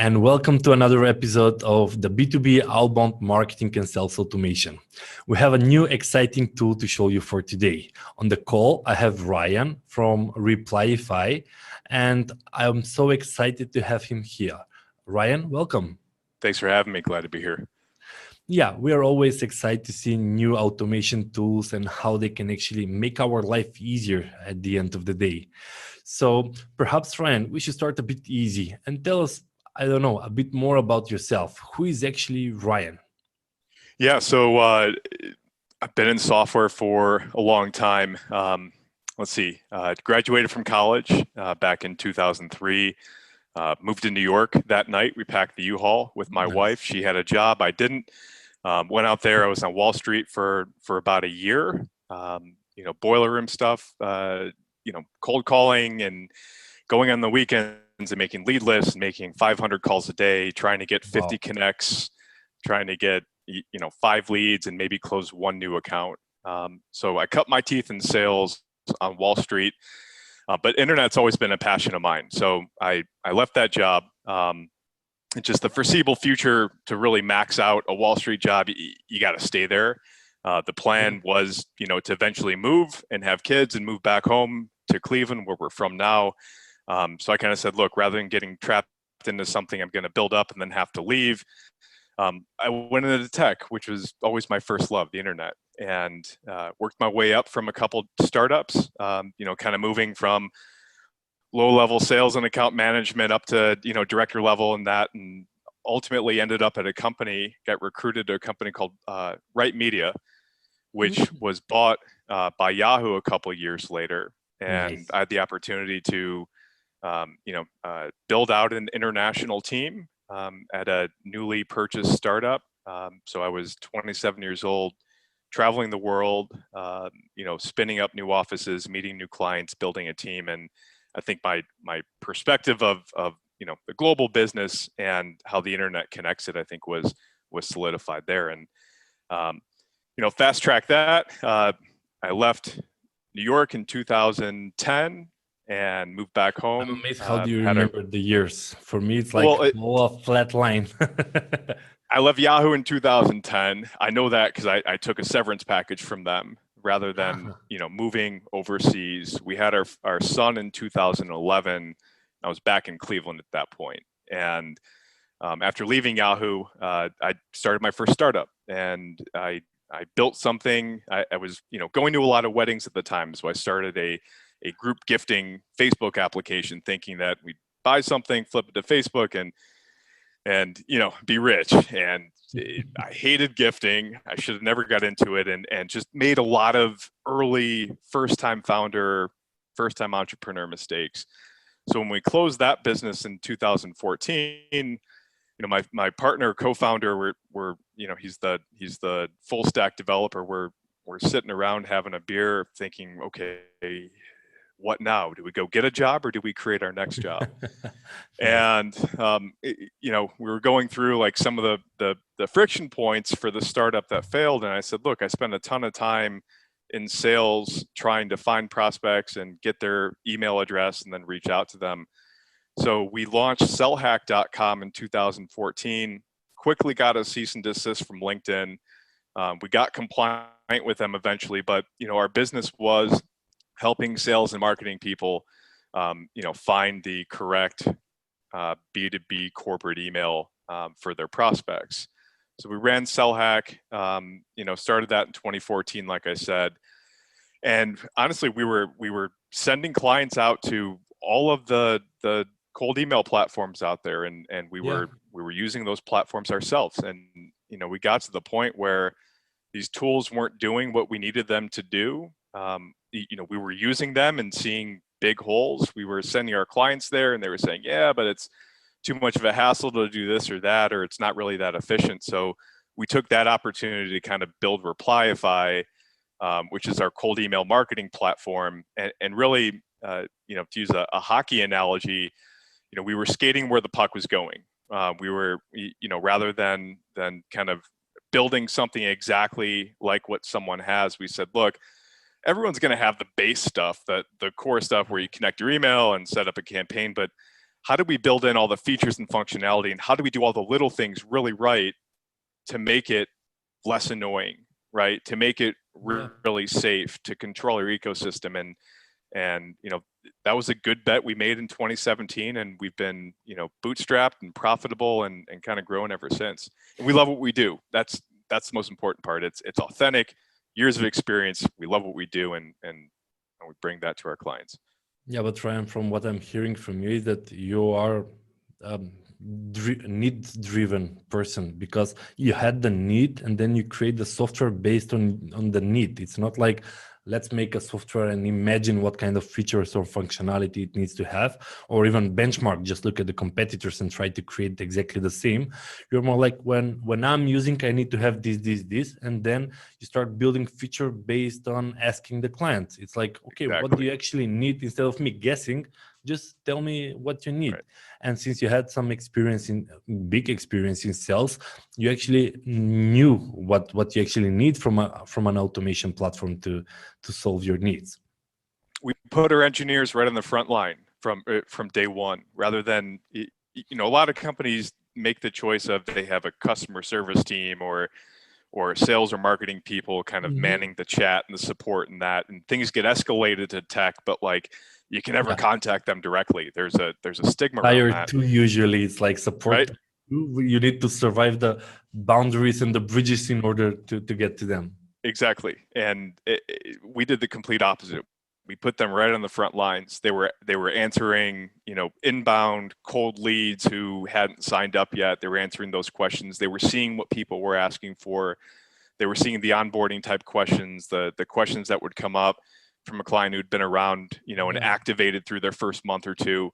and welcome to another episode of the B2B outbound marketing and sales automation. We have a new exciting tool to show you for today. On the call, I have Ryan from Replyify, and I'm so excited to have him here. Ryan, welcome. Thanks for having me. Glad to be here. Yeah, we are always excited to see new automation tools and how they can actually make our life easier at the end of the day. So perhaps, Ryan, we should start a bit easy and tell us, I don't know, a bit more about yourself. Who is actually Ryan? Yeah, so I've been in software for a long time. Graduated from college back in 2003. Moved to New York that night. We packed the U-Haul with my wife. She had a job. I didn't. Went out there. I was on Wall Street for about a year. Boiler room stuff. Cold calling and going on the weekends and making lead lists, making 500 calls a day, trying to get 50 connects, trying to get 5 leads and maybe close one new account. So I cut my teeth in sales on Wall Street. But internet's always been a passion of mine. So I left that job. It's just the foreseeable future to really max out a Wall Street job. You got to stay there. The plan was, to eventually move and have kids and move back home to Cleveland, where we're from now. So I kind of said, look, rather than getting trapped into something I'm going to build up and then have to leave, I went into tech, which was always my first love, the internet, and worked my way up from a couple startups, kind of moving from low-level sales and account management up to, director level and that, and ultimately ended up at a company, got recruited to a company called Right Media, which was bought by Yahoo a couple of years later. And Nice. I had the opportunity to, build out an international team at a newly purchased startup. So I was 27 years old, traveling the world, spinning up new offices, meeting new clients, building a team. And I think my perspective of the global business and how the internet connects it, I think was solidified there. And fast track that, I left New York in 2010 and moved back home. I'm amazed how do you remember the years? For me, it's like a flat line. I left Yahoo in 2010. I know that because I took a severance package from them rather than, moving overseas. We had our son in 2011. I was back in Cleveland at that point. And after leaving Yahoo, I started my first startup, and I built something. I was, going to a lot of weddings at the time. So I started a group gifting Facebook application, thinking that we'd buy something, flip it to Facebook, and be rich. And I hated gifting. I should have never got into it, and just made a lot of early first-time founder, first-time entrepreneur mistakes. So when we closed that business in 2014, my partner, co-founder, he's the full stack developer. We're sitting around having a beer, thinking, okay, what now? Do we go get a job or do we create our next job? And we were going through like some of the friction points for the startup that failed. And I said, look, I spent a ton of time in sales trying to find prospects and get their email address and then reach out to them. So we launched sellhack.com in 2014, quickly got a cease and desist from LinkedIn. We got compliant with them eventually, but our business was helping sales and marketing people, find the correct B2B corporate email for their prospects. So we ran SellHack, started that in 2014, like I said. And honestly, we were sending clients out to all of the cold email platforms out there, and we were using those platforms ourselves. And we got to the point where these tools weren't doing what we needed them to do. We were using them and seeing big holes. We were sending our clients there and they were saying, yeah, but it's too much of a hassle to do this or that, or it's not really that efficient. So we took that opportunity to kind of build Replyify, which is our cold email marketing platform. And really, to use a hockey analogy, we were skating where the puck was going. We were, rather than kind of building something exactly like what someone has, we said, look, everyone's going to have the base stuff, the core stuff where you connect your email and set up a campaign, but how do we build in all the features and functionality, and how do we do all the little things really right to make it less annoying, right? To make it Yeah. really safe, to control your ecosystem. And that was a good bet we made in 2017, and we've been bootstrapped and profitable and kind of growing ever since. And we love what we do. That's the most important part. It's authentic, years of experience. We love what we do, and we bring that to our clients. Yeah, but Ryan, from what I'm hearing from you is that you are need-driven person, because you had the need and then you create the software based on the need. It's not like let's make a software and imagine what kind of features or functionality it needs to have, or even benchmark, just look at the competitors and try to create exactly the same. You're more like, when I'm using, I need to have this, and then you start building feature based on asking the client. It's like, okay, what do Exactly. you actually need? Instead of me guessing, just tell me what you need. Right. And since you had some big experience in sales, you actually knew what you actually need from an automation platform to solve your needs. We put our engineers right on the front line from day one, rather than a lot of companies make the choice of, they have a customer service team or sales or marketing people kind of manning the chat and the support and that, and things get escalated to tech, but like, you can never contact them directly. There's a stigma around that. Tier 2 usually, it's like support. Right? You need to survive the boundaries and the bridges in order to get to them. Exactly. And we did the complete opposite. We put them right on the front lines. They were answering, inbound cold leads who hadn't signed up yet. They were answering those questions. They were seeing what people were asking for. They were seeing the onboarding type questions, the questions that would come up from a client who'd been around, and activated through their first month or two.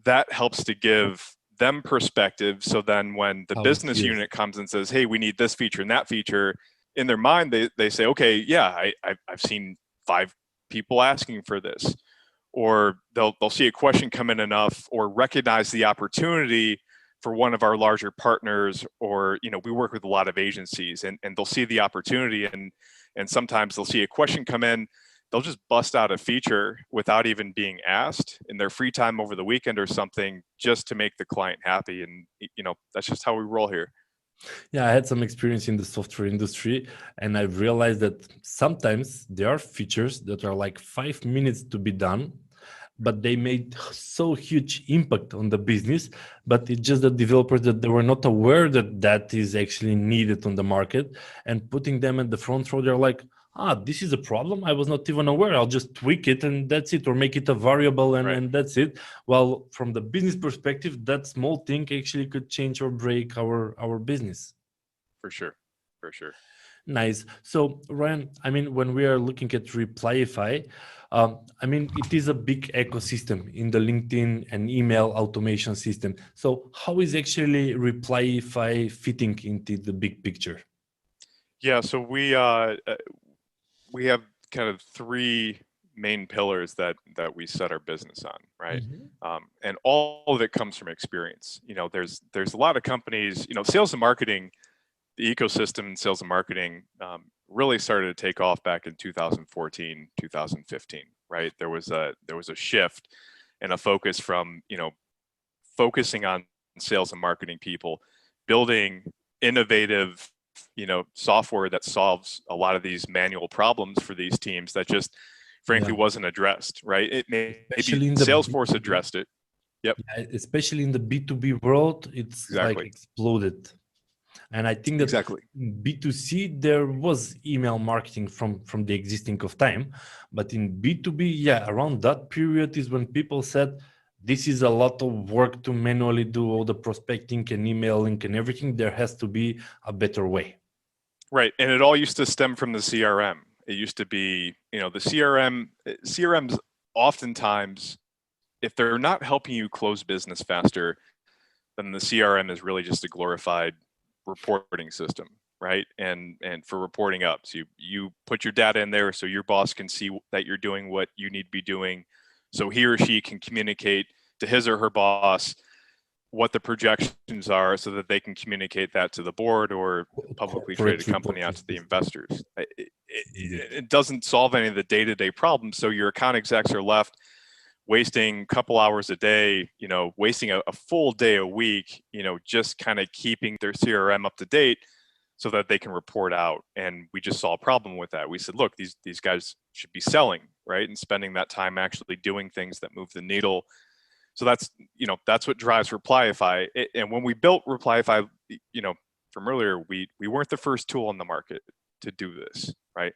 That helps to give them perspective. So then when the business unit comes and says, hey, we need this feature and that feature, in their mind, they say, okay, yeah, I've seen 5 people asking for this. Or they'll see a question come in enough, or recognize the opportunity for one of our larger partners, or we work with a lot of agencies, and they'll see the opportunity, and sometimes they'll see a question come in, they'll just bust out a feature without even being asked in their free time over the weekend or something, just to make the client happy. And that's just how we roll here. Yeah, I had some experience in the software industry, and I realized that sometimes there are features that are like 5 minutes to be done, but they made so huge impact on the business. But it's just the developers that they were not aware that that is actually needed on the market, and putting them at the front row, they're like, this is a problem. I was not even aware. I'll just tweak it and that's it, or make it a variable and that's it. Well, from the business perspective, that small thing actually could change or break our business. For sure. Nice. So Ryan, when we are looking at Replyify, it is a big ecosystem in the LinkedIn and email automation system. So how is actually Replyify fitting into the big picture? Yeah, so we have kind of 3 main pillars that we set our business on, right? And all of it comes from experience. There's a lot of companies, sales and marketing, the ecosystem in sales and marketing really started to take off back in 2014, 2015, right? There was a shift and a focus from, focusing on sales and marketing people, building innovative software that solves a lot of these manual problems for these teams that just frankly wasn't addressed, right? Maybe Salesforce addressed it. Yep. Yeah, especially in the B2B world, it's like exploded. And I think that in B2C, there was email marketing from the existing of time. But in B2B, around that period is when people said, this is a lot of work to manually do all the prospecting and emailing and everything. There has to be a better way. Right. And it all used to stem from the CRM. It used to be, the CRMs oftentimes, if they're not helping you close business faster, then the CRM is really just a glorified reporting system, right? And for reporting up. So you put your data in there so your boss can see that you're doing what you need to be doing. So he or she can communicate to his or her boss what the projections are, so that they can communicate that to the board or publicly traded company out to the investors. It doesn't solve any of the day-to-day problems. So your account execs are left wasting a couple hours a day, wasting a full day a week, just kind of keeping their CRM up to date so that they can report out. And we just saw a problem with that. We said, look, these guys should be selling, right? And spending that time actually doing things that move the needle. So that's what drives Replyify. And when we built Replyify, from earlier, we weren't the first tool on the market to do this, right?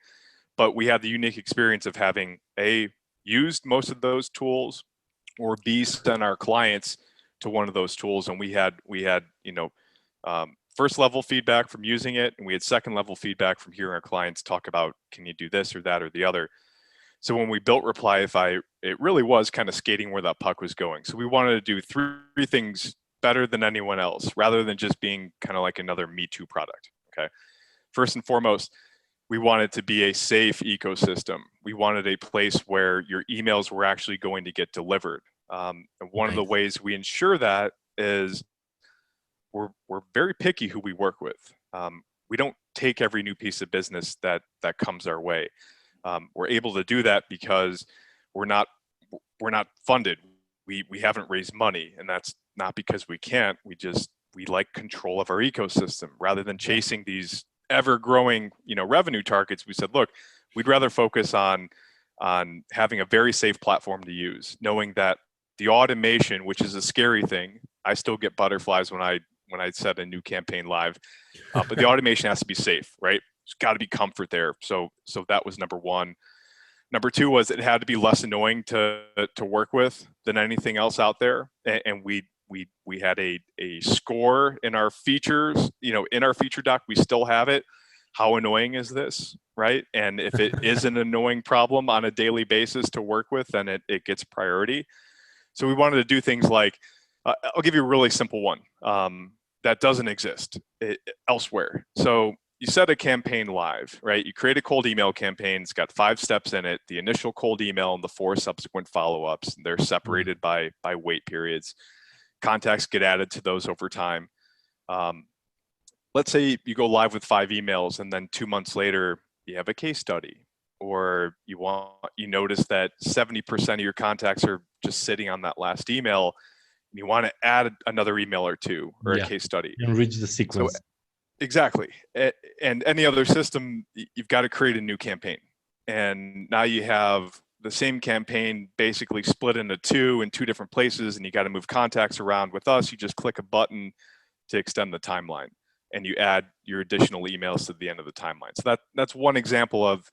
But we had the unique experience of having used most of those tools, or B, sent our clients to one of those tools. And we had first level feedback from using it, and we had second level feedback from hearing our clients talk about, can you do this or that or the other? So when we built Replyify, it really was kind of skating where that puck was going. So we wanted to do three things better than anyone else, rather than just being kind of like another Me Too product. Okay. First and foremost, we wanted to be a safe ecosystem. We wanted a place where your emails were actually going to get delivered. And one of the ways we ensure that is we're very picky who we work with. We don't take every new piece of business that comes our way. We're able to do that because we're not funded. We haven't raised money, and that's not because we can't. We like control of our ecosystem rather than chasing these ever-growing revenue targets. We said, look, we'd rather focus on having a very safe platform to use, knowing that the automation, which is a scary thing, I still get butterflies when I set a new campaign live, but the automation has to be safe, right? There's got to be comfort there. So that was number one. Number two was it had to be less annoying to work with than anything else out there, and we had a score in our features, in our feature doc. We still have it. How annoying is this, right? And if it is an annoying problem on a daily basis to work with, then it gets priority. So we wanted to do things like, I'll give you a really simple one that doesn't exist elsewhere. So you set a campaign live, right? You create a cold email campaign. It's got 5 steps in it: the initial cold email and the 4 subsequent follow-ups. They're separated by wait periods. Contacts get added to those over time. Let's say you go live with 5 emails, and then 2 months later you have a case study, or you notice that 70% of your contacts are just sitting on that last email, and you want to add another email or two, or a case study. Enrich the sequence. So, exactly. And any other system, you've got to create a new campaign, and now you have the same campaign basically split into 2 in 2 different places, and you got to move contacts around. With us, you just click a button to extend the timeline, and you add your additional emails to the end of the timeline. So that's one example of,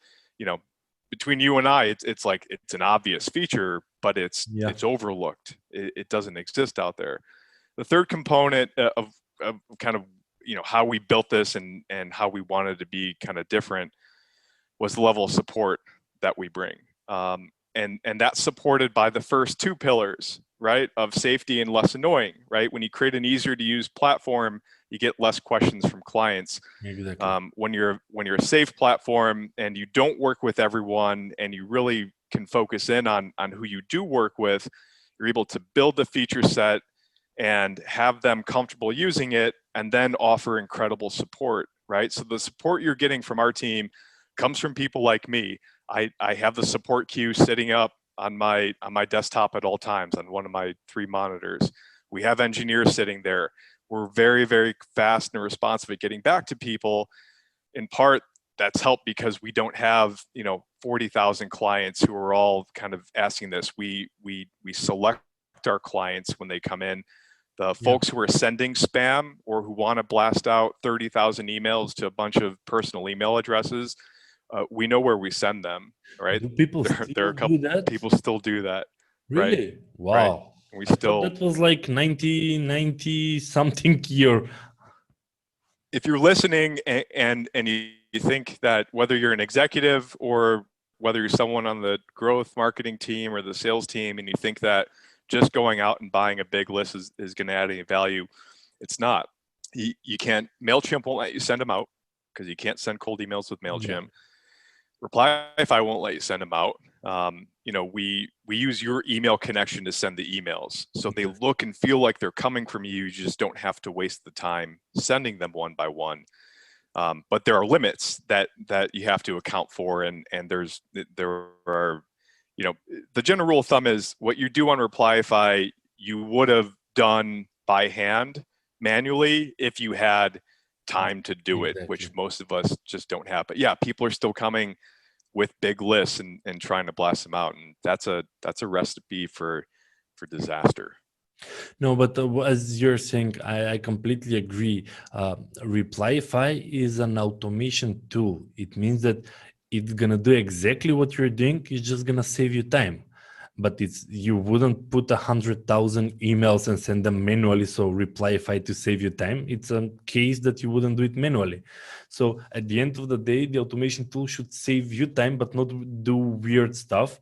between you and I, it's like, it's an obvious feature, but it's overlooked. It doesn't exist out there. The third component of kind of, how we built this and how we wanted to be kind of different was the level of support that we bring. And that's supported by the first 2 pillars, right, of safety and less annoying, right? When you create an easier to use platform, you get less questions from clients. Exactly. When you're a safe platform and you don't work with everyone, and you really can focus in on who you do work with, you're able to build the feature set and have them comfortable using it, and then offer incredible support, right? So the support you're getting from our team comes from people like me. I have the support queue sitting up on my desktop at all times on one of my 3 monitors. We have engineers sitting there. We're very, very fast and responsive at getting back to people. In part, that's helped because we don't have 40,000 clients who are all kind of asking this. We select our clients when they come in. The folks who are sending spam or who want to blast out 30,000 emails to a bunch of personal email addresses, we know where we send them, right? Do people there are a couple do that? people still do that. Really? Right? Wow. Right. We still, that was like 90 something year. If you're listening and you think that whether you're an executive or whether you're someone on the growth marketing team or the sales team, and you think that just going out and buying a big list is going to add any value, it's not. You can't. MailChimp won't let you send them out because you can't send cold emails with MailChimp. Replyify won't let you send them out. We use your email connection to send the emails, so they look and feel like they're coming from you. You just don't have to waste the time sending them one by one. But there are limits that you have to account for, and there are the general rule of thumb is what you do on Replyify, you would have done by hand manually if you had time to do it, which Exactly. most of us just don't have. But yeah, people are still coming with big lists and trying to blast them out, and that's a recipe for disaster. No, but as you're saying, I completely agree. Replyify is an automation tool. It means that it's gonna do exactly what you're doing. It's just gonna save you time. But it's you wouldn't put 100,000 emails and send them manually. So Replyify to save you time. It's a case that you wouldn't do it manually. So at the end of the day, the automation tool should save you time, but not do weird stuff.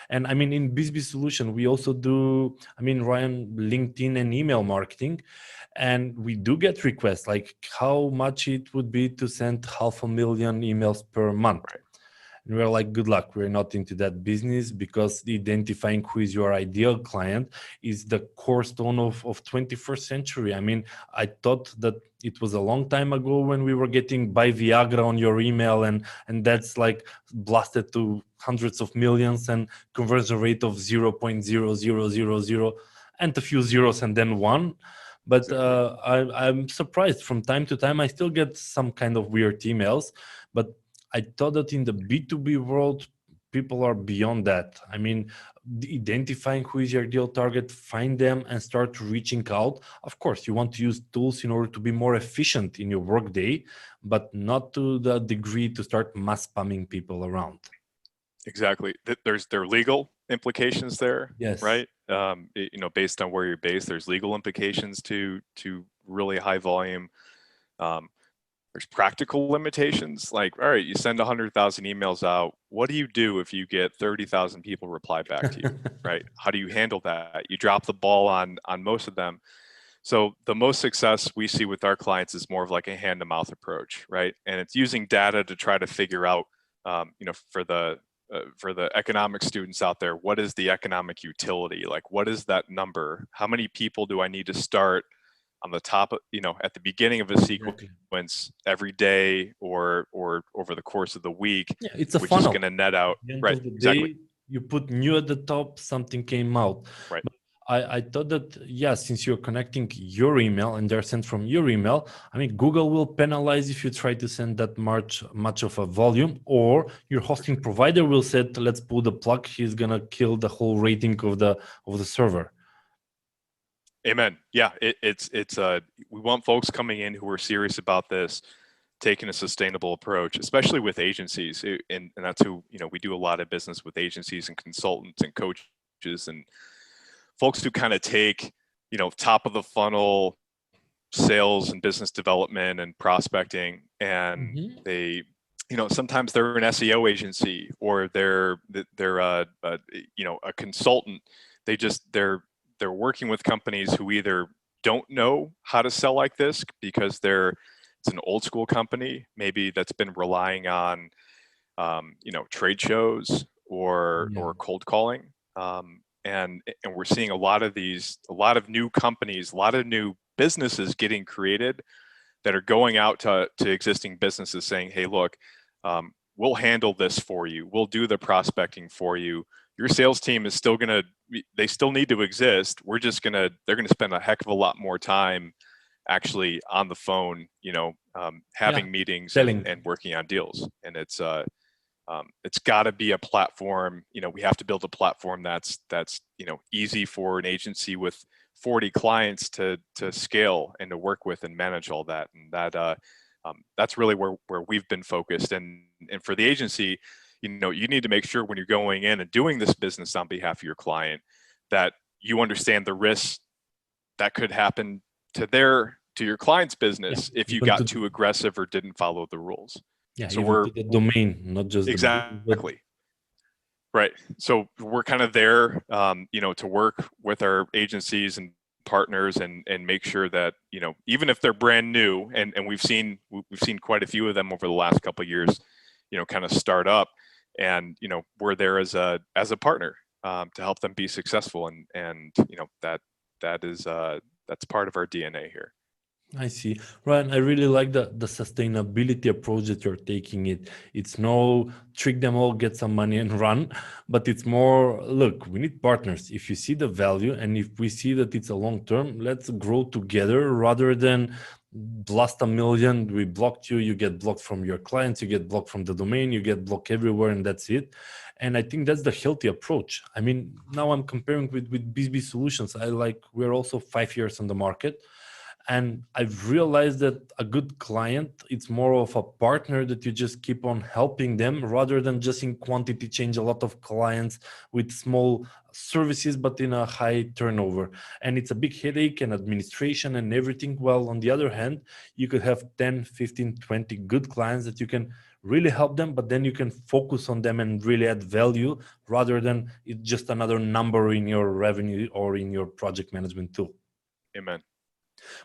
And I mean, in BizB Solution, we also do, I mean, Ryan, LinkedIn and email marketing. And we do get requests like how much it would be to send 500,000 emails per month. Right. And we're like, good luck. We're not into that business because identifying who is your ideal client is the cornerstone of 21st century. I mean, I thought that it was a long time ago when we were getting buy Viagra on your email and that's like blasted to hundreds of millions and conversion rate of 0.0000 and a few zeros and then one. But Exactly. I'm surprised from time to time. I still get some kind of weird emails, but I thought that in the B2B world, people are beyond that. I mean, identifying who is your ideal target, find them and start reaching out. Of course, you want to use tools in order to be more efficient in your workday, but not to the degree to start mass spamming people around. Exactly. There are legal implications there, Yes. right? Based on where you're based, there's legal implications to really high volume. Um, there's practical limitations. Like, all right, you send 100,000 emails out. What do you do if you get 30,000 people reply back to you, right? How do you handle that? You drop the ball on most of them. So the most success we see with our clients is more of like a hand-to-mouth approach, right? And it's using data to try to figure out, for the economic students out there, what is the economic utility? Like, what is that number? How many people do I need to start on the top of, at the beginning of a Exactly. sequence every day or over the course of the week, Yeah, it's a which is funnel. going to net out, The end right? of the Exactly. day, you put new at the top, something came out. Right. But I thought that, yeah, since you're connecting your email and they're sent from your email, I mean, Google will penalize if you try to send that much of a volume, or your hosting provider will say, let's pull the plug. He's gonna kill the whole rating of the server. Amen. Yeah, it's we want folks coming in who are serious about this, taking a sustainable approach, especially with agencies, and that's who we do a lot of business with agencies and consultants and coaches and folks who kind of take top of the funnel sales and business development and prospecting, and Mhm. they sometimes they're an SEO agency or they're a consultant. They're working with companies who either don't know how to sell like this because it's an old school company maybe that's been relying on trade shows Yeah. or cold calling, and we're seeing a lot of new companies, a lot of new businesses getting created that are going out to existing businesses saying, hey, look, we'll handle this for you. We'll do the prospecting for you. Your sales team is still going to, they still need to exist. They're going to spend a heck of a lot more time actually on the phone, Yeah. having meetings Selling. and working on deals. And it's got to be a platform. We have to build a platform that's easy for an agency with 40 clients to scale and to work with and manage all that. And that's really where we've been focused. And for the agency, you need to make sure when you're going in and doing this business on behalf of your client that you understand the risks that could happen to your client's Yeah. business if you Even got to too aggressive or didn't follow the rules. yeah, So even to the domain, not just the business, but exactly. Right. So we're kind of there, to work with our agencies and partners and make sure that, even if they're brand new, and we've seen quite a few of them over the last couple of years, kind of start up, and we're there as a partner, to help them be successful, and that is that's part of our DNA here. I see. Ryan, I really like the sustainability approach that you're taking it. It's no trick them all, get some money and run, but it's more, look, we need partners. If you see the value and if we see that it's a long term, let's grow together rather than blast a million. We blocked you, you get blocked from your clients, you get blocked from the domain, you get blocked everywhere, and that's it. And I think that's the healthy approach. I mean, now I'm comparing with BSB Solutions. I like, we're also 5 years on the market, and I've realized that a good client, it's more of a partner that you just keep on helping them rather than just in quantity change a lot of clients with small services but in a high turnover. And it's a big headache and administration and everything. Well, on the other hand, you could have 10, 15, 20 good clients that you can really help them, but then you can focus on them and really add value rather than it's just another number in your revenue or in your project management tool. Amen.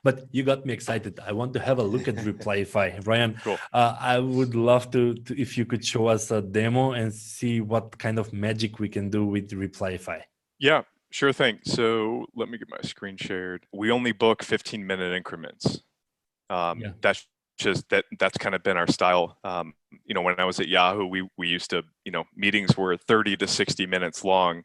But you got me excited. I want to have a look at Replyify. Ryan, Cool. I would love to if you could show us a demo and see what kind of magic we can do with Replyify. Yeah, sure thing. So let me get my screen shared. We only book 15-minute increments. Yeah. That's kind of been our style. When I was at Yahoo, we used to, meetings were 30 to 60 minutes long.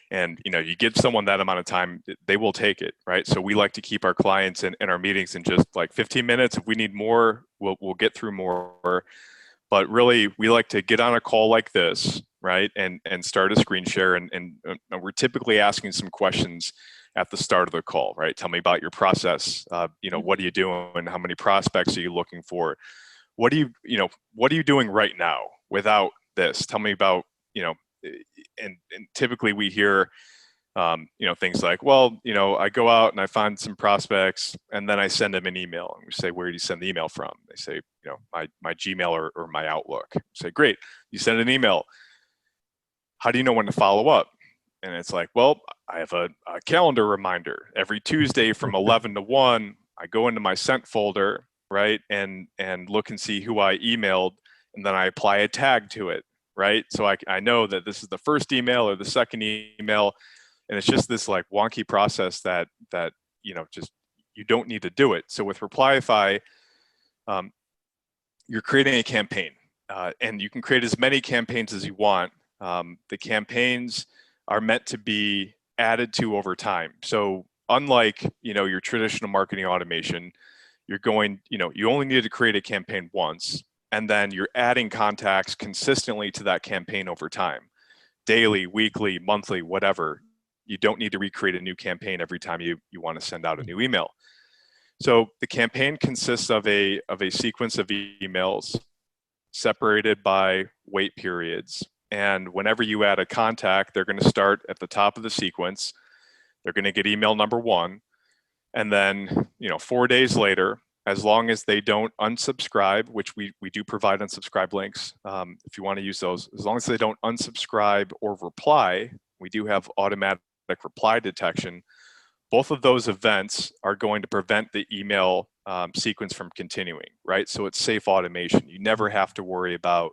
And you give someone that amount of time, they will take it, right? So we like to keep our clients in our meetings in just like 15 minutes. If we need more, we'll get through more. But really, we like to get on a call like this, right, and start a screen share, and we're typically asking some questions at the start of the call, right? Tell me about your process. What are you doing? How many prospects are you looking for? What are you doing right now without this? Tell me about, and typically we hear, things like, well, I go out and I find some prospects and then I send them an email, and we say, where do you send the email from? They say, my Gmail or my Outlook. We say, great, you send an email. How do you know when to follow up? And it's like, well, I have a calendar reminder every Tuesday from 11 to 1. I go into my sent folder, right, and look and see who I emailed, and then I apply a tag to it, right? So I know that this is the first email or the second email, and it's just this like wonky process that just you don't need to do it. So with Replyify, you're creating a campaign, and you can create as many campaigns as you want. The campaigns are meant to be added to over time. So unlike your traditional marketing automation, you only need to create a campaign once, and then you're adding contacts consistently to that campaign over time, daily, weekly, monthly, whatever. You don't need to recreate a new campaign every time you want to send out a new email. So the campaign consists of a sequence of emails separated by wait periods. And whenever you add a contact, they're going to start at the top of the sequence. They're going to get email number 1. And then, 4 days later, as long as they don't unsubscribe, which we do provide unsubscribe links, if you want to use those, as long as they don't unsubscribe or reply, we do have automatic reply detection. Both of those events are going to prevent the email sequence from continuing, right? So it's safe automation. You never have to worry about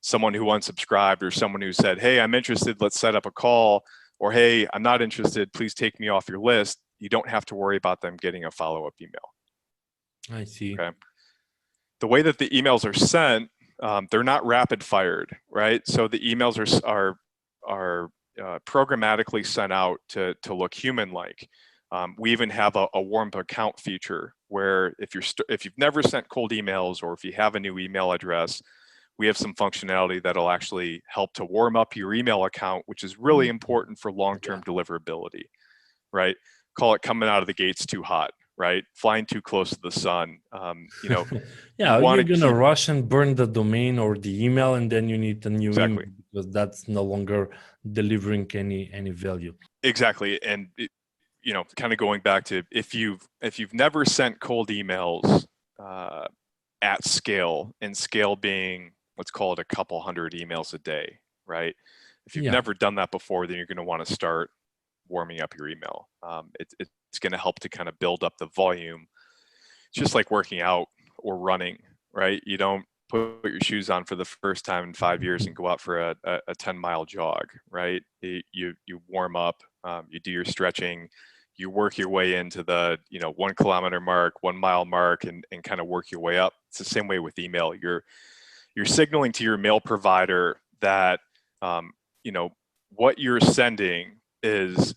someone who unsubscribed or someone who said, hey, I'm interested, let's set up a call, or hey, I'm not interested, please take me off your list. You don't have to worry about them getting a follow-up email. I see. Okay. The way that the emails are sent, they're not rapid fired, right? So the emails are programmatically sent out to look human-like. We even have a warm account feature where if you've never sent cold emails, or if you have a new email address, we have some functionality that'll actually help to warm up your email account, which is really important for long-term deliverability, right? Call it coming out of the gates too hot, right? Flying too close to the sun. Yeah, you're gonna rush and burn the domain or the email, and then you need a new email because that's no longer delivering any value. Exactly, and kind of going back to if you've never sent cold emails at scale, and scale being, let's call it a couple hundred emails a day, right? If you've never done that before, then you're going to want to start warming up your email. It's going to help to kind of build up the volume. It's just like working out or running, right? You don't put your shoes on for the first time in 5 years and go out for a 10-mile jog, right? You warm up, you do your stretching, you work your way into the 1 kilometer mark, 1 mile mark, and kind of work your way up. It's the same way with email. You're signaling to your mail provider that what you're sending is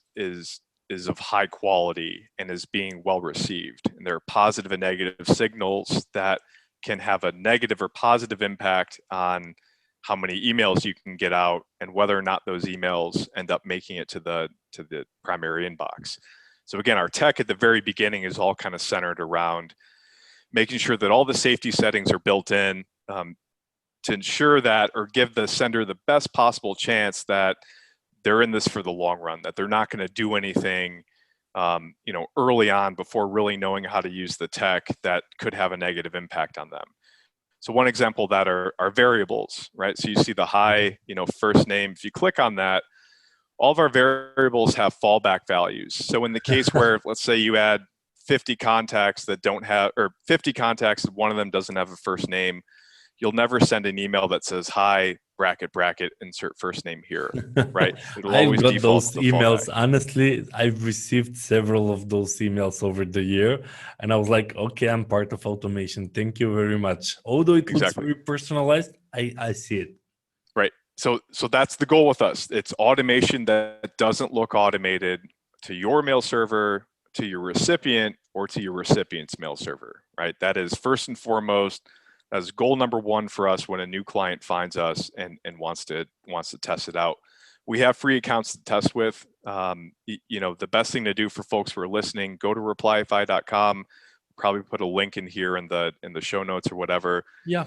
of high quality and is being well received. And there are positive and negative signals that can have a negative or positive impact on how many emails you can get out and whether or not those emails end up making it to the primary inbox. So again, our tech at the very beginning is all kind of centered around making sure that all the safety settings are built in to ensure that, or give the sender the best possible chance that they're in this for the long run, that they're not going to do anything early on before really knowing how to use the tech that could have a negative impact on them. So one example of that are variables, right? So you see the hi, first name. If you click on that, all of our variables have fallback values. So in the case where, let's say you add 50 contacts that don't have, or 50 contacts, one of them doesn't have a first name, you'll never send an email that says, hi, bracket, bracket, insert first name here, right? It'll always I've got default those to the emails. fallback. Honestly, I've received several of those emails over the year. And I was like, okay, I'm part of automation. Thank you very much. Although it looks Exactly. very personalized, I see it. Right. So that's the goal with us. It's automation that doesn't look automated to your mail server, to your recipient, or to your recipient's mail server, right? That is first and foremost. That's goal number one for us when a new client finds us and wants to test it out. We have free accounts to test with. The best thing to do for folks who are listening, go to replyify.com. Probably put a link in here in the show notes or whatever. Yeah.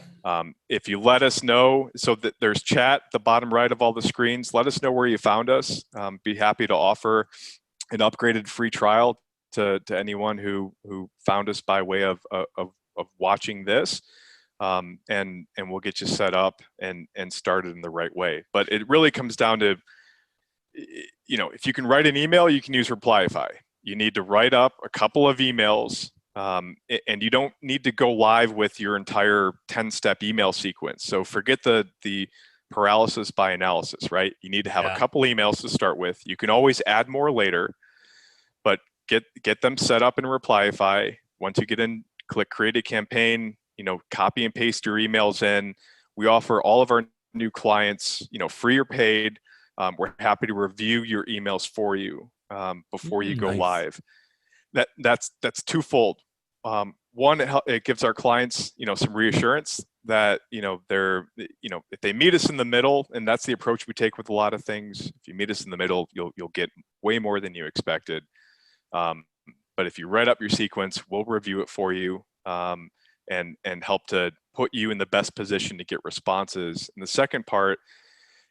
If you let us know, so that there's chat at the bottom right of all the screens. Let us know where you found us. Be happy to offer an upgraded free trial to anyone who found us by way of watching this. And we'll get you set up and started in the right way. But it really comes down to, if you can write an email, you can use Replyify. You need to write up a couple of emails, and you don't need to go live with your entire 10-step email sequence. So forget the paralysis by analysis, right? You need to have a couple emails to start with. You can always add more later, but get them set up in Replyify. Once you get in, click create a campaign. Copy and paste your emails in. We offer all of our new clients, free or paid. We're happy to review your emails for you before you go live. That's twofold. One, it gives our clients, some reassurance that, if they meet us in the middle, and that's the approach we take with a lot of things. If you meet us in the middle, you'll get way more than you expected. But if you write up your sequence, we'll review it for you. And help to put you in the best position to get responses. And the second part,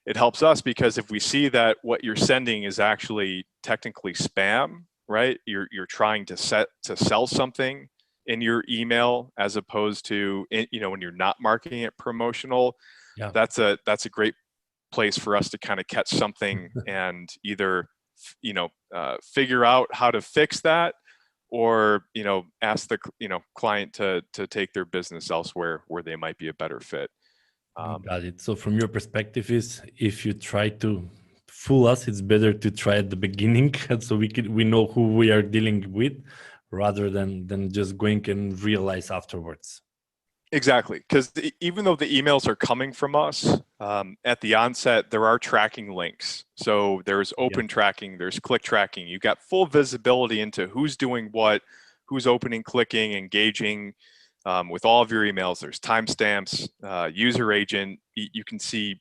it helps us because if we see that what you're sending is actually technically spam, right? You're trying to sell something in your email as opposed to when you're not marketing it promotional. Yeah. That's a great place for us to kind of catch something and either figure out how to fix that, or ask the client to take their business elsewhere where they might be a better fit. Got it. So from your perspective is, if you try to fool us, it's better to try at the beginning so we know who we are dealing with, rather than just going and realize afterwards. Exactly, because even though the emails are coming from us, at the onset, there are tracking links. So there's open tracking, there's click tracking. You've got full visibility into who's doing what, who's opening, clicking, engaging with all of your emails. There's timestamps, user agent. You can see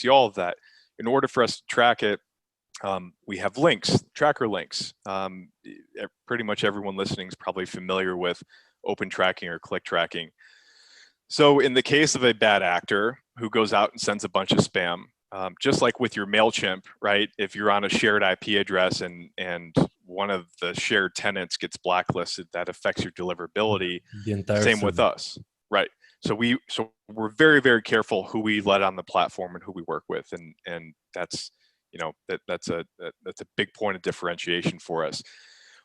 all of that. In order for us to track it, we have links, tracker links. Pretty much everyone listening is probably familiar with open tracking or click tracking. So in the case of a bad actor who goes out and sends a bunch of spam, just like with your MailChimp, right? If you're on a shared IP address and one of the shared tenants gets blacklisted, that affects your deliverability. Same with us, right? So we're very, very careful who we let on the platform and who we work with, and that's that's a big point of differentiation for us.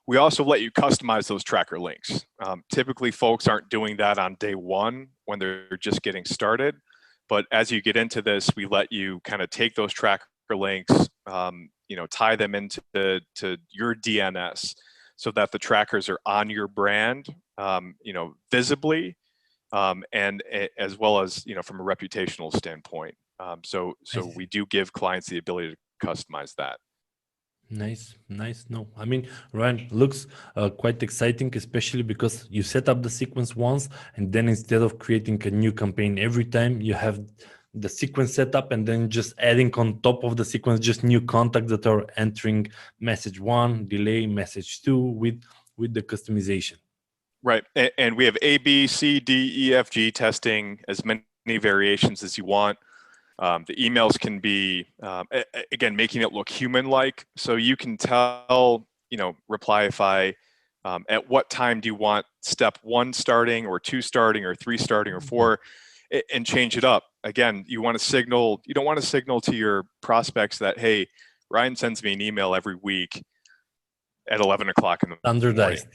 We also let you customize those tracker links. Typically, folks aren't doing that on day one when they're just getting started. But as you get into this, we let you kind of take those tracker links, tie them into your DNS. so that the trackers are on your brand, visibly, and as well as, from a reputational standpoint. So I see. we do give clients the ability to customize that. Nice, nice. No, I mean, Ryan, looks quite exciting, especially because you set up the sequence once, and then instead of creating a new campaign every time, you have the sequence set up, and then just adding on top of the sequence just new contacts that are entering message one, delay, message two with the customization. Right. And we have A, B, C, D, E, F, G testing, as many variations as you want. The emails can be, again, making it look human-like. So you can tell, Replyify, at what time do you want step 1 starting, or 2 starting, or 3 starting, or 4, and change it up. Again, you don't want to signal to your prospects that, hey, Ryan sends me an email every week at 11 o'clock in the morning. Standardized.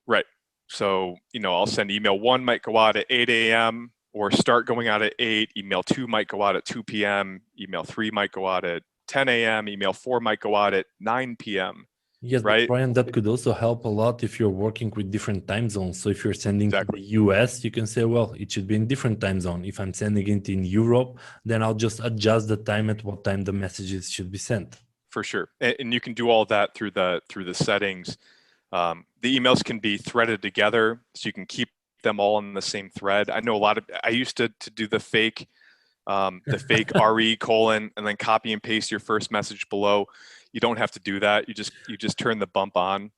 Right. So, I'll send email 1 might go out at 8 a.m. or start going out at 8. Email 2 might go out at 2 p.m. Email 3 might go out at 10 a.m. Email 4 might go out at 9 p.m. Yes, but Right? Brian, that could also help a lot if you're working with different time zones. So if you're sending Exactly. to the US, you can say, well, it should be in different time zone. If I'm sending it in Europe, then I'll just adjust the time at what time the messages should be sent. For sure. And you can do all that through the settings. The emails can be threaded together, so you can keep them all in the same thread. I know I used to do the fake RE colon and then copy and paste your first message below. You don't have to do that. You just turn the bump on.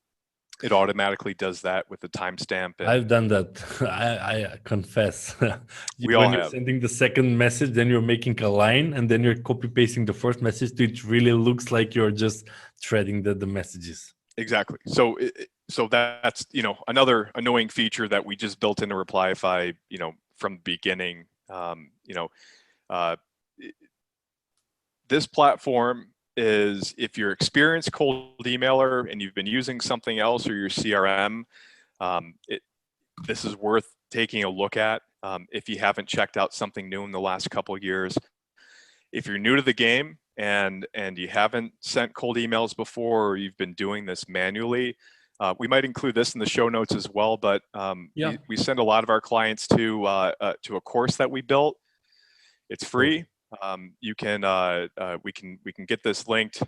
It automatically does that with the timestamp. I've done that. I confess. We all When you're have. sending the second message, then you're making a line and then you're copy pasting the first message. It really looks like you're just threading the messages. Exactly. So that's another annoying feature that we just built into Replyify, from the beginning. This platform is, if you're experienced cold emailer and you've been using something else or your CRM, this is worth taking a look at if you haven't checked out something new in the last couple of years. If you're new to the game and you haven't sent cold emails before, or you've been doing this manually, we might include this in the show notes as well. But we send a lot of our clients to a course that we built. It's free. We can get this linked.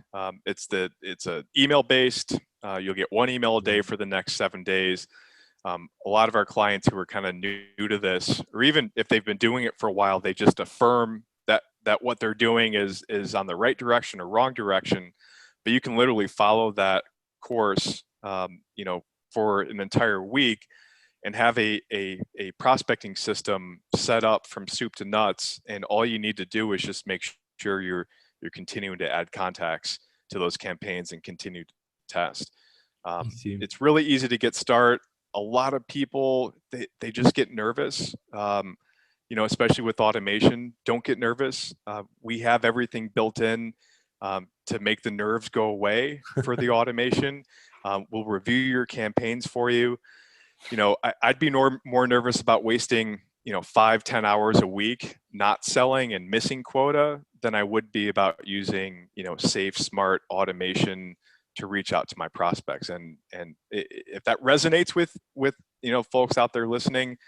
It's a email based. You'll get 1 email a day for the next 7 days. A lot of our clients who are kind of new to this, or even if they've been doing it for a while, they just affirm that what they're doing is on the right direction or wrong direction. But you can literally follow that course, for an entire week, and have a prospecting system set up from soup to nuts. And all you need to do is just make sure you're continuing to add contacts to those campaigns and continue to test. It's really easy to get started. A lot of people, they just get nervous, especially with automation. Don't get nervous. We have everything built in to make the nerves go away for the automation. We'll review your campaigns for you. I'd be more nervous about wasting 5-10 hours a week not selling and missing quota than I would be about using safe, smart automation to reach out to my prospects. And if that resonates with folks out there listening,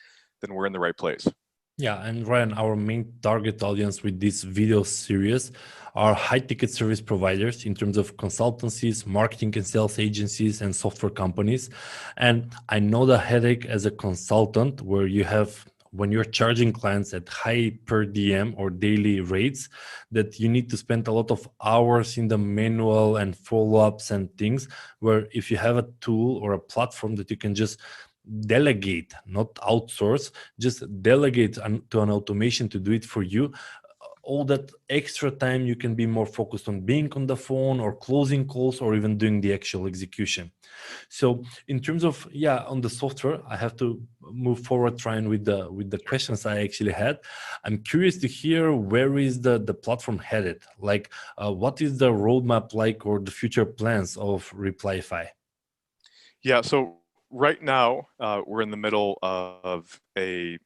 then we're in the right place. Yeah, and Ryan, our main target audience with this video series are high-ticket service providers in terms of consultancies, marketing and sales agencies, and software companies. And I know the headache as a consultant, where you have, when you're charging clients at high per diem or daily rates, that you need to spend a lot of hours in the manual and follow-ups and things, where if you have a tool or a platform that you can just delegate, not outsource, just delegate to an automation to do it for you, all that extra time you can be more focused on being on the phone or closing calls or even doing the actual execution. So in terms of on the software, I have to move forward trying with the questions I actually had. I'm curious to hear, where is the platform headed? Like what is the roadmap like, or the future plans of Replyify? So right now, we're in the middle of a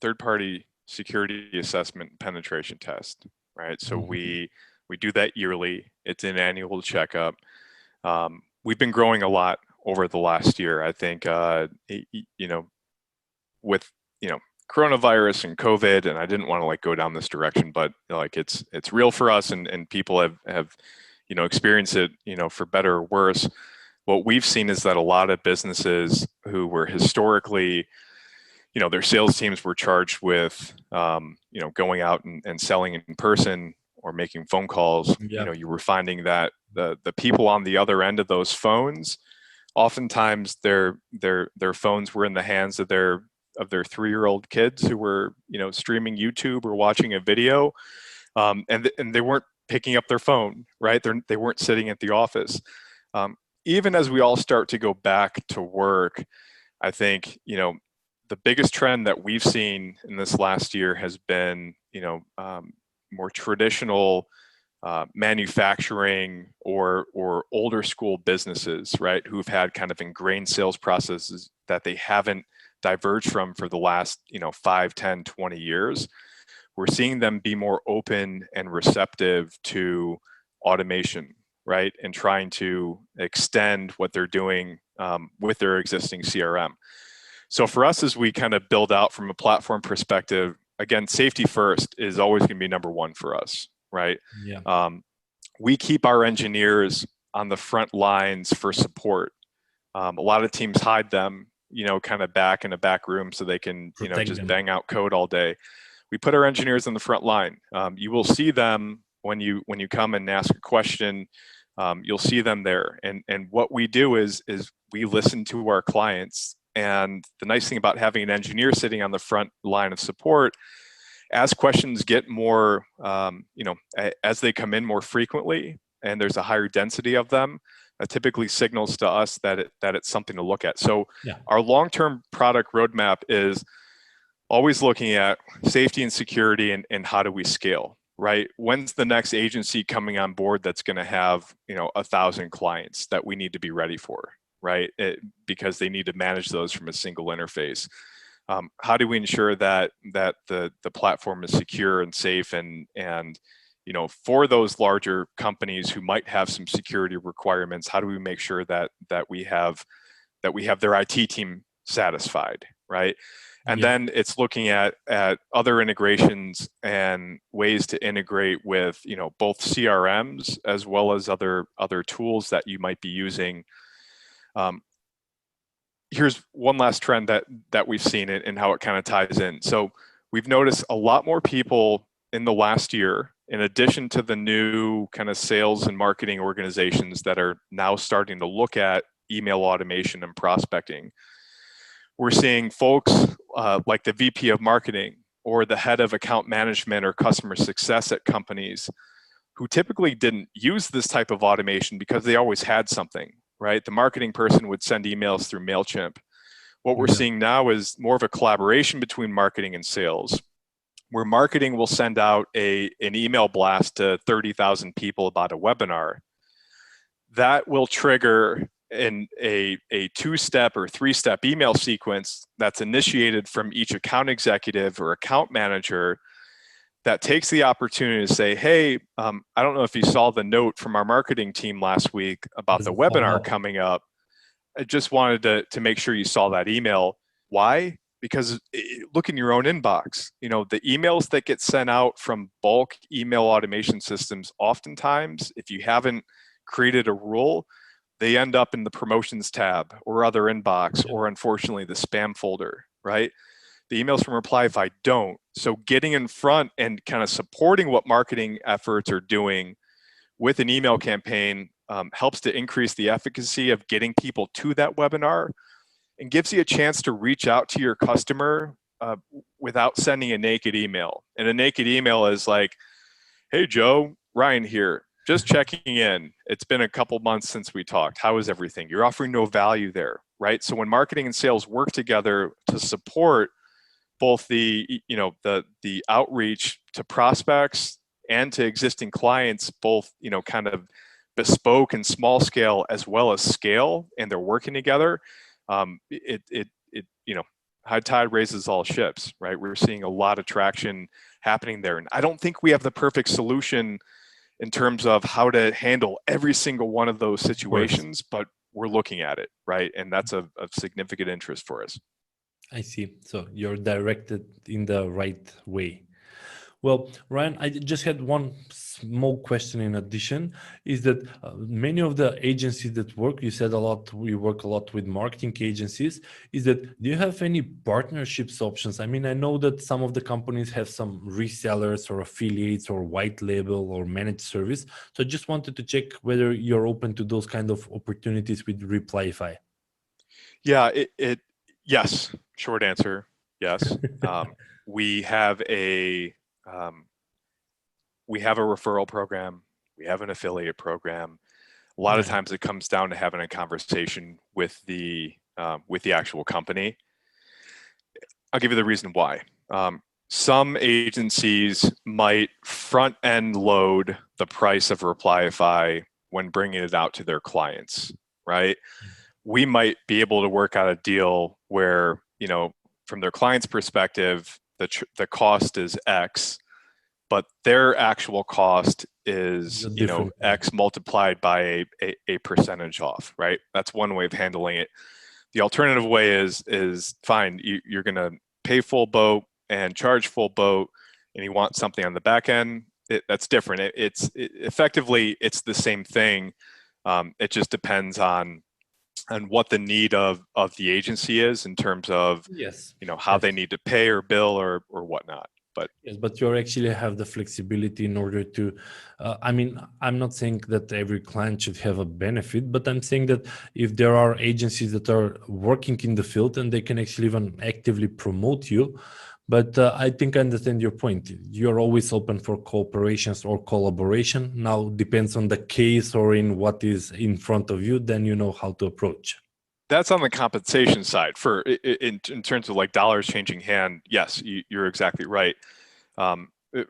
third-party security assessment penetration test, right? So we do that yearly. It's an annual checkup. We've been growing a lot over the last year. I think, with, coronavirus and COVID, and I didn't want to like go down this direction, but like it's real for us, and people have experienced it, for better or worse. What we've seen is that a lot of businesses who were historically, their sales teams were charged with, going out and selling in person or making phone calls. Yeah. You were finding that the people on the other end of those phones, oftentimes their phones were in the hands of their 3-year-old kids who were, streaming YouTube or watching a video, and they weren't picking up their phone, right? They weren't sitting at the office. Even as we all start to go back to work, I think, the biggest trend that we've seen in this last year has been, more traditional manufacturing or older school businesses, right, who've had kind of ingrained sales processes that they haven't diverged from for the last 5, 10, 20 years. We're seeing them be more open and receptive to automation, right, and trying to extend what they're doing with their existing CRM. So for us, as we kind of build out from a platform perspective, again, safety first is always going to be number one for us, right? Yeah. We keep our engineers on the front lines for support. A lot of teams hide them, kind of back in a back room so they can, Protect just them. bang out code all day. We put our engineers on the front line. You will see them when you come and ask a question. You'll see them there. And what we do is we listen to our clients. And the nice thing about having an engineer sitting on the front line of support, as questions get more, as they come in more frequently, and there's a higher density of them, typically signals to us that it's something to look at. So Yeah. our long-term product roadmap is always looking at safety and security and how do we scale, right? When's the next agency coming on board that's going to have 1,000 clients that we need to be ready for, right? Because they need to manage those from a single interface. How do we ensure that the platform is secure and safe, and for those larger companies who might have some security requirements, how do we make sure that we have their IT team satisfied, right? And then it's looking at other integrations and ways to integrate with both CRMs as well as other tools that you might be using. Here's one last trend that we've seen and how it kind of ties in. So we've noticed a lot more people in the last year, in addition to the new kind of sales and marketing organizations that are now starting to look at email automation and prospecting. We're seeing folks like the VP of marketing or the head of account management or customer success at companies who typically didn't use this type of automation because they always had something, right? The marketing person would send emails through MailChimp. What we're seeing now is more of a collaboration between marketing and sales, where marketing will send out an email blast to 30,000 people about a webinar. That will trigger a 2-step or 3-step email sequence that's initiated from each account executive or account manager that takes the opportunity to say, hey, I don't know if you saw the note from our marketing team last week about the webinar coming up. I just wanted to make sure you saw that email. Why? Because look in your own inbox. The emails that get sent out from bulk email automation systems, oftentimes, if you haven't created a rule, they end up in the promotions tab or other inbox, or unfortunately the spam folder, right? The emails from Replyify don't. So getting in front and kind of supporting what marketing efforts are doing with an email campaign helps to increase the efficacy of getting people to that webinar, and gives you a chance to reach out to your customer without sending a naked email. And a naked email is like, hey, Joe, Ryan here, just checking in. It's been a couple months since we talked. How is everything? You're offering no value there, right? So when marketing and sales work together to support both the outreach to prospects and to existing clients, both kind of bespoke and small scale as well as scale, and they're working together, high tide raises all ships, right? We're seeing a lot of traction happening there, and I don't think we have the perfect solution in terms of how to handle every single one of those situations, but we're looking at it, right? And that's of significant interest for us. I see. So you're directed in the right way. Well, Ryan, I just had one small question in addition, is that many of the agencies that work, you said a lot, we work a lot with marketing agencies, is that do you have any partnerships options? I mean, I know that some of the companies have some resellers or affiliates or white label or managed service. So I just wanted to check whether you're open to those kind of opportunities with Replyify. Yeah, yes, short answer, yes. We have we have a referral program. We have an affiliate program. A lot of Nice. times it comes down to having a conversation with the actual company. I'll give you the reason why. Some agencies might front end load the price of Replyify when bringing it out to their clients, right? We might be able to work out a deal where, you know, from their client's perspective, the cost is X, but their actual cost is, A you know, different. X multiplied by a percentage off, right? That's one way of handling it. The alternative way is fine. You're going to pay full boat and charge full boat, and you want something on the back end. That's different. Effectively, it's the same thing. It just depends on what the need of the agency is in terms of, Yes. you know, how they Yes. need to pay or bill or whatnot. But Yes, but you actually have the flexibility in order to. I mean, I'm not saying that every client should have a benefit, but I'm saying that if there are agencies that are working in the field and they can actually even actively promote you. But I think I understand your point. You're always open for cooperations or collaboration. Now depends on the case or in what is in front of you, then you know how to approach. that's on the compensation side. For in terms of like dollars changing hand, yes, you're exactly right.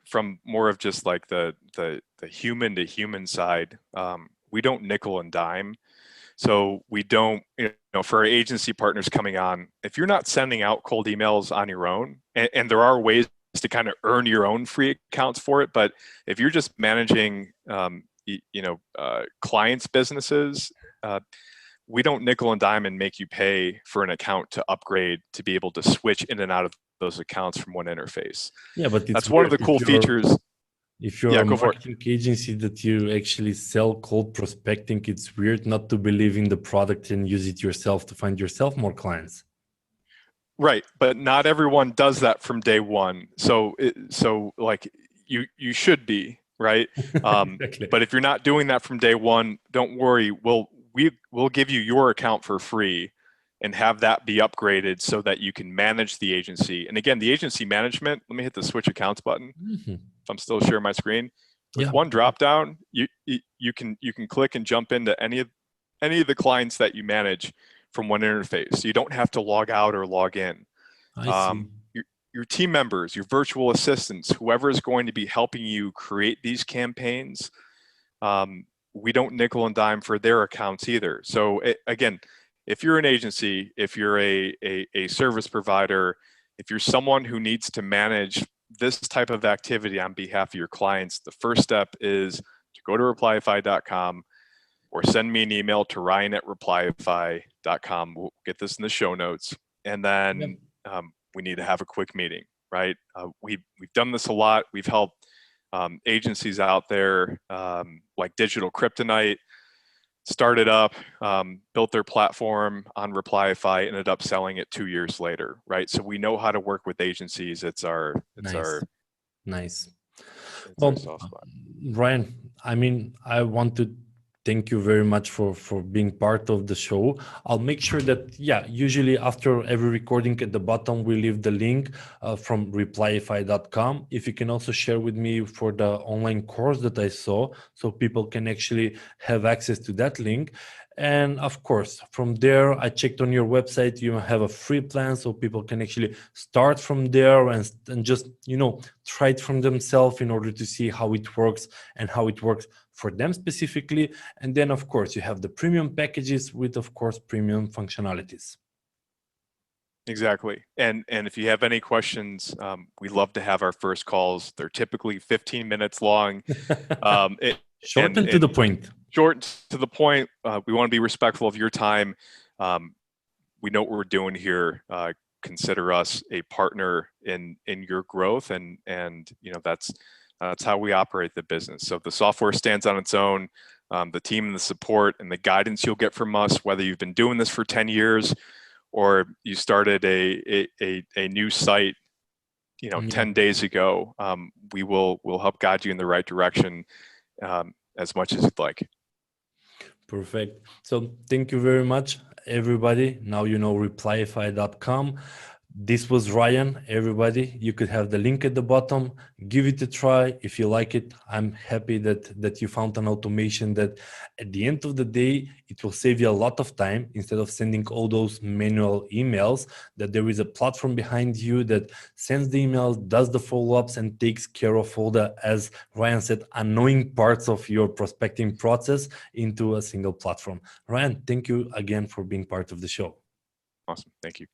From more of just like the human to human side, we don't nickel and dime. So we don't, you know, for our agency partners coming on, if you're not sending out cold emails on your own, and there are ways to kind of earn your own free accounts for it, but if you're just managing, clients' businesses, we don't nickel and dime and make you pay for an account to upgrade to be able to switch in and out of those accounts from one interface. Yeah, but it's That's one of weird the cool features. if you're Yeah, a go for it. marketing agency that you actually sell cold prospecting, it's weird not to believe in the product and use it yourself to find yourself more clients. Right, but not everyone does that from day one. So like you should be, right. Exactly. But if you're not doing that from day one, don't worry. We'll give you your account for free and have that be upgraded so that you can manage the agency. And again, the agency management, let me hit the switch accounts button. Mhm. If I'm still sharing my screen, with Yeah. one drop down, you can click and jump into any of the clients that you manage from one interface. You don't have to log out or log in. I see. Your team members, your virtual assistants, whoever is going to be helping you create these campaigns, we don't nickel and dime for their accounts either. So again, if you're an agency, if you're a service provider, if you're someone who needs to manage this type of activity on behalf of your clients, the first step is to go to replyify.com or send me an email to ryan@replyify.com. We'll get this in the show notes. And then we need to have a quick meeting, right? We've done this a lot. We've helped agencies out there like Digital Kryptonite started up, built their platform on Replyify, ended up selling it 2 years later, right? So we know how to work with agencies. It's our Nice. it's Well, our soft spot. Ryan, I mean, I want to thank you very much for being part of the show. I'll make sure that, yeah, usually after every recording at the bottom, we leave the link from replyify.com. If you can also share with me for the online course that I saw, so people can actually have access to that link. And of course, from there, I checked on your website, you have a free plan so people can actually start from there and just, try it from themselves in order to see how it works and how it works for them specifically. And then, of course, you have the premium packages with, of course, premium functionalities. Exactly. And if you have any questions, we love to have our first calls. They're typically 15 minutes long. Short and to the point. Short to the point. We want to be respectful of your time. We know what we're doing here. Consider us a partner in your growth, and that's how we operate the business. So the software stands on its own. The team and the support and the guidance you'll get from us, whether you've been doing this for 10 years or you started a new site 10 days ago, we'll help guide you in the right direction as much as you'd like. Perfect. So thank you very much, everybody. Now you know Replyify.com. This was Ryan, everybody. You could have the link at the bottom. Give it a try. If you like it, I'm happy that you found an automation that at the end of the day, it will save you a lot of time instead of sending all those manual emails, that there is a platform behind you that sends the emails, does the follow-ups, and takes care of all the, as Ryan said, annoying parts of your prospecting process into a single platform. Ryan, thank you again for being part of the show. Awesome. Thank you.